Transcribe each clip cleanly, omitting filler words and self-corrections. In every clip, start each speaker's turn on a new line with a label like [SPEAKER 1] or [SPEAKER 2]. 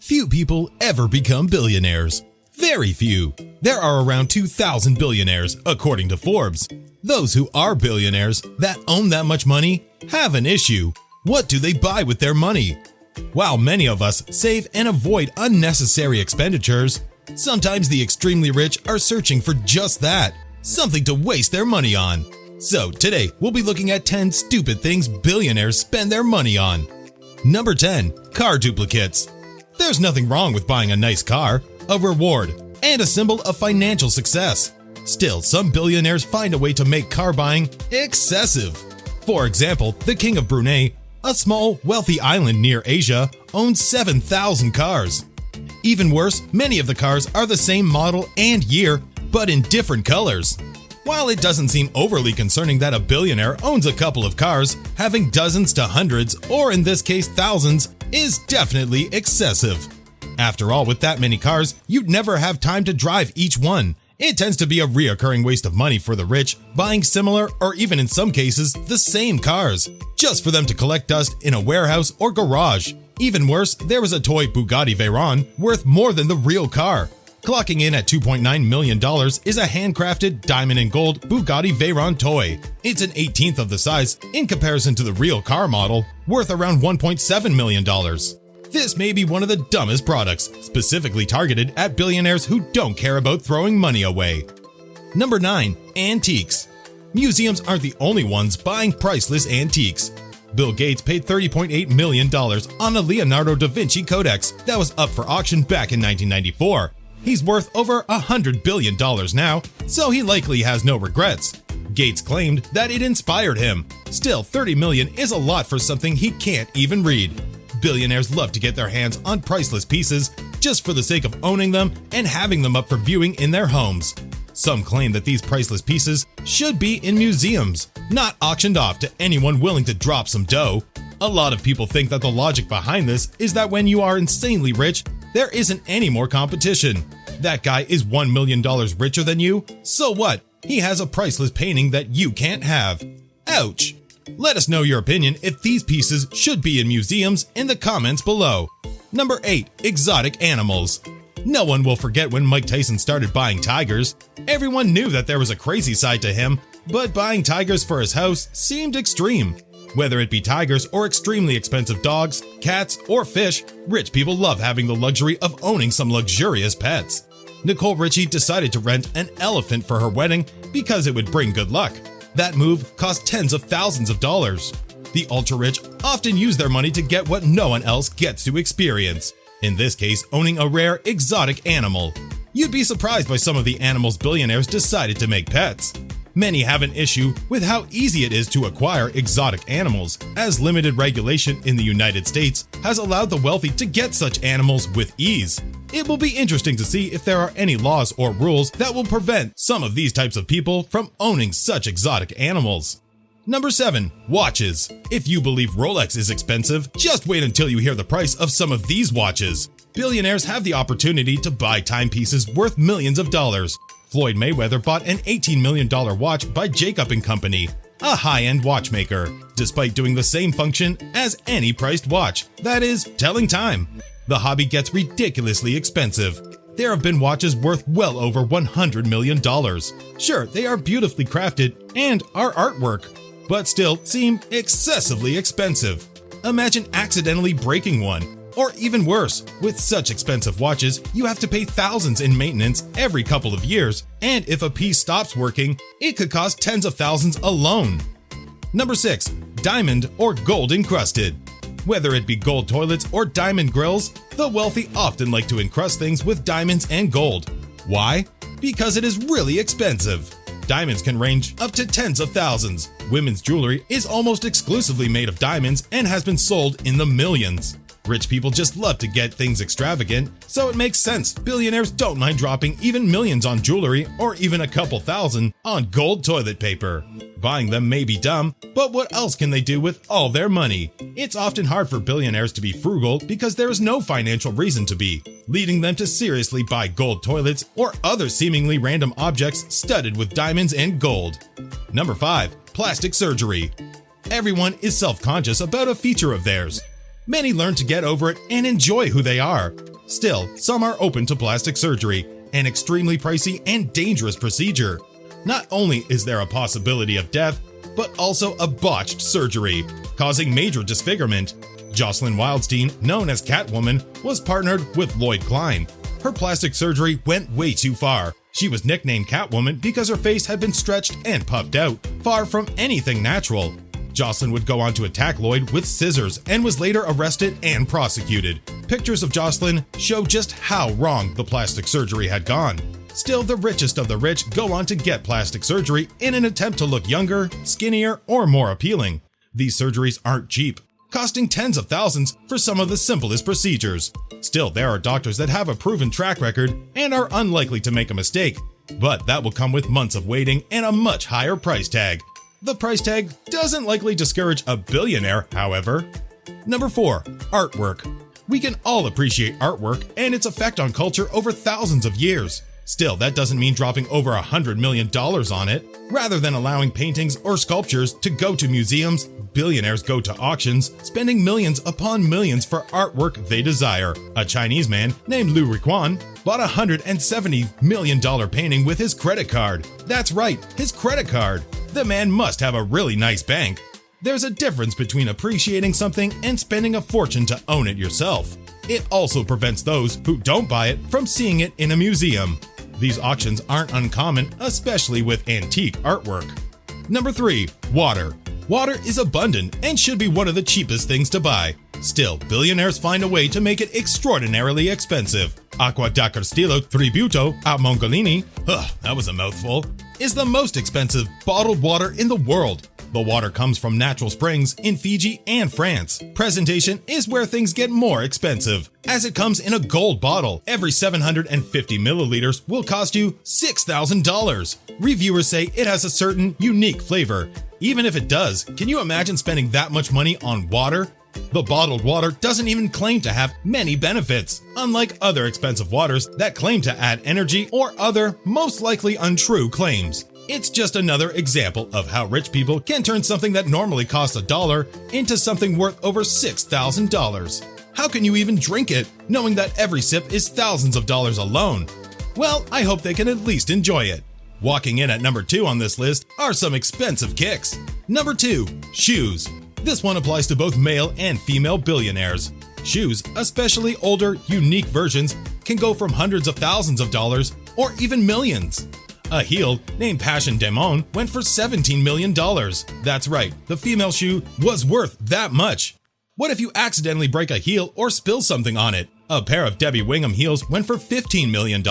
[SPEAKER 1] Few people ever become billionaires. Very few. There are around 2,000 billionaires, according to Forbes. Those who are billionaires that own that much money have an issue. What do they buy with their money? While many of us save and avoid unnecessary expenditures, sometimes the extremely rich are searching for just that, something to waste their money on. So today, we'll be looking at 10 stupid things billionaires spend their money on. Number 10. Car duplicates. There's nothing wrong with buying a nice car, a reward, and a symbol of financial success. Still, some billionaires find a way to make car buying excessive. For example, the King of Brunei, a small, wealthy island near Asia, owns 7,000 cars. Even worse, many of the cars are the same model and year, but in different colors. While it doesn't seem overly concerning that a billionaire owns a couple of cars, having dozens to hundreds, or in this case thousands, is definitely excessive. After all, with that many cars, you'd never have time to drive each one. It tends to be a reoccurring waste of money for the rich, buying similar or even in some cases the same cars, just for them to collect dust in a warehouse or garage. Even worse, there was a toy Bugatti Veyron worth more than the real car. Clocking in at $2.9 million is a handcrafted diamond and gold Bugatti Veyron toy. It's an 18th of the size in comparison to the real car model, worth around $1.7 million. This may be one of the dumbest products, specifically targeted at billionaires who don't care about throwing money away. Number 9. Antiques. Museums aren't the only ones buying priceless antiques. Bill Gates paid $30.8 million on a Leonardo da Vinci Codex that was up for auction back in 1994. He's worth over $100 billion now, so he likely has no regrets. Gates claimed that it inspired him. Still, $30 million is a lot for something he can't even read. Billionaires love to get their hands on priceless pieces just for the sake of owning them and having them up for viewing in their homes. Some claim that these priceless pieces should be in museums, not auctioned off to anyone willing to drop some dough. A lot of people think that the logic behind this is that when you are insanely rich, there isn't any more competition. That guy is $1 million richer than you, so what? He has a priceless painting that you can't have. Ouch! Let us know your opinion if these pieces should be in museums in the comments below. Number 8. Exotic animals. No one will forget when Mike Tyson started buying tigers. Everyone knew that there was a crazy side to him, but buying tigers for his house seemed extreme. Whether it be tigers or extremely expensive dogs, cats, or fish, rich people love having the luxury of owning some luxurious pets. Nicole Richie decided to rent an elephant for her wedding because it would bring good luck. That move cost tens of thousands of dollars. The ultra-rich often use their money to get what no one else gets to experience. In this case, owning a rare, exotic animal. You'd be surprised by some of the animals billionaires decided to make pets. Many have an issue with how easy it is to acquire exotic animals, as limited regulation in the United States has allowed the wealthy to get such animals with ease. It will be interesting to see if there are any laws or rules that will prevent some of these types of people from owning such exotic animals. Number 7. Watches. If you believe Rolex is expensive, just wait until you hear the price of some of these watches. Billionaires have the opportunity to buy timepieces worth millions of dollars. Floyd Mayweather bought an $18 million watch by Jacob & Company, a high-end watchmaker, despite doing the same function as any priced watch, that is, telling time. The hobby gets ridiculously expensive. There have been watches worth well over $100 million. Sure, they are beautifully crafted and are artwork, but still seem excessively expensive. Imagine accidentally breaking one. Or even worse, with such expensive watches, you have to pay thousands in maintenance every couple of years, and if a piece stops working, it could cost tens of thousands alone. Number 6. Diamond or gold encrusted. Whether it be gold toilets or diamond grills, the wealthy often like to encrust things with diamonds and gold. Why? Because it is really expensive. Diamonds can range up to tens of thousands. Women's jewelry is almost exclusively made of diamonds and has been sold in the millions. Rich people just love to get things extravagant, so it makes sense billionaires don't mind dropping even millions on jewelry or even a couple thousand on gold toilet paper. Buying them may be dumb, but what else can they do with all their money? It's often hard for billionaires to be frugal because there is no financial reason to be, leading them to seriously buy gold toilets or other seemingly random objects studded with diamonds and gold. Number 5. Plastic surgery. Everyone is self-conscious about a feature of theirs. Many learn to get over it and enjoy who they are. Still, some are open to plastic surgery, an extremely pricey and dangerous procedure. Not only is there a possibility of death, but also a botched surgery, causing major disfigurement. Jocelyn Wildstein, known as Catwoman, was partnered with Lloyd Klein. Her plastic surgery went way too far. She was nicknamed Catwoman because her face had been stretched and puffed out, far from anything natural. Jocelyn would go on to attack Lloyd with scissors and was later arrested and prosecuted. Pictures of Jocelyn show just how wrong the plastic surgery had gone. Still, the richest of the rich go on to get plastic surgery in an attempt to look younger, skinnier, or more appealing. These surgeries aren't cheap, costing tens of thousands for some of the simplest procedures. Still, there are doctors that have a proven track record and are unlikely to make a mistake, but that will come with months of waiting and a much higher price tag. The price tag doesn't likely discourage a billionaire, however. Number 4. Artwork. We can all appreciate artwork and its effect on culture over thousands of years. Still, that doesn't mean dropping over $100 million on it. Rather than allowing paintings or sculptures to go to museums, billionaires go to auctions, spending millions upon millions for artwork they desire. A Chinese man named Lu Riquan bought a $170 million painting with his credit card. That's right, his credit card. The man must have a really nice bank. There's a difference between appreciating something and spending a fortune to own it yourself. It also prevents those who don't buy it from seeing it in a museum. These auctions aren't uncommon, especially with antique artwork. Number 3. Water. Water is abundant and should be one of the cheapest things to buy. Still, billionaires find a way to make it extraordinarily expensive. Acqua da Cristallo Tributo a Mongolini, that was a mouthful, is the most expensive bottled water in the world. The water comes from natural springs in Fiji and France. Presentation is where things get more expensive, as it comes in a gold bottle. Every 750 milliliters will cost you $6,000. Reviewers say it has a certain unique flavor. Even if it does, can you imagine spending that much money on water? The bottled water doesn't even claim to have many benefits, unlike other expensive waters that claim to add energy or other, most likely untrue claims. It's just another example of how rich people can turn something that normally costs $1 into something worth over $6,000. How can you even drink it, knowing that every sip is thousands of dollars alone? Well, I hope they can at least enjoy it. Walking in at number 2 on this list are some expensive kicks. Number 2. Shoes. This one applies to both male and female billionaires. Shoes, especially older, unique versions, can go from hundreds of thousands of dollars or even millions. A heel named Passion Demon went for $17 million. That's right, the female shoe was worth that much. What if you accidentally break a heel or spill something on it? A pair of Debbie Wingham heels went for $15 million.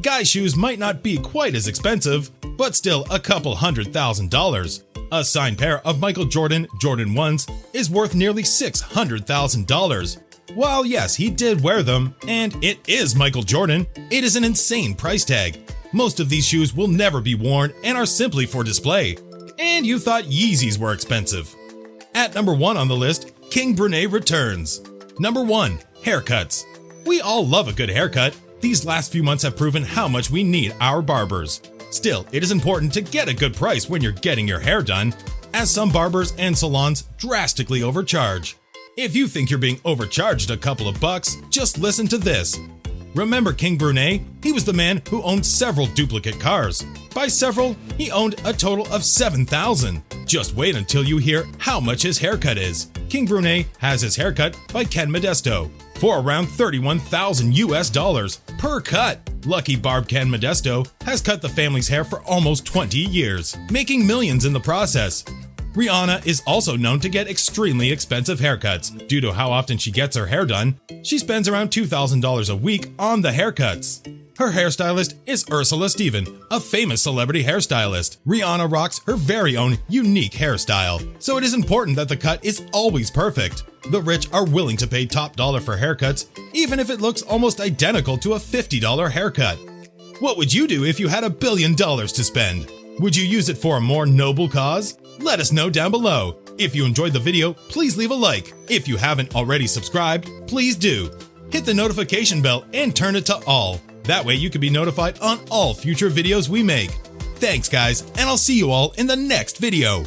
[SPEAKER 1] Guy shoes might not be quite as expensive, but still a couple $100,000. A signed pair of Michael Jordan 1s is worth nearly $600,000. While yes, he did wear them, and it is Michael Jordan, it is an insane price tag. Most of these shoes will never be worn and are simply for display. And you thought Yeezys were expensive. At number 1 on the list, King Brunei returns. Number 1. Haircuts. We all love a good haircut. These last few months have proven how much we need our barbers. Still, it is important to get a good price when you're getting your hair done, as some barbers and salons drastically overcharge. If you think you're being overcharged a couple of bucks, just listen to this. Remember King Brunei? He was the man who owned several duplicate cars. By several, he owned a total of 7,000. Just wait until you hear how much his haircut is. King Brunei has his haircut by Ken Modesto for around $31,000 per cut. Lucky Barb Ken Modesto has cut the family's hair for almost 20 years, making millions in the process. Rihanna is also known to get extremely expensive haircuts. Due to how often she gets her hair done, she spends around $2,000 a week on the haircuts. Her hairstylist is Ursula Stephen, a famous celebrity hairstylist. Rihanna rocks her very own unique hairstyle, so it is important that the cut is always perfect. The rich are willing to pay top dollar for haircuts, even if it looks almost identical to a $50 haircut. What would you do if you had $1 billion to spend? Would you use it for a more noble cause? Let us know down below. If you enjoyed the video, please leave a like. If you haven't already subscribed, please do. Hit the notification bell and turn it to all. That way you can be notified on all future videos we make. Thanks guys, and I'll see you all in the next video.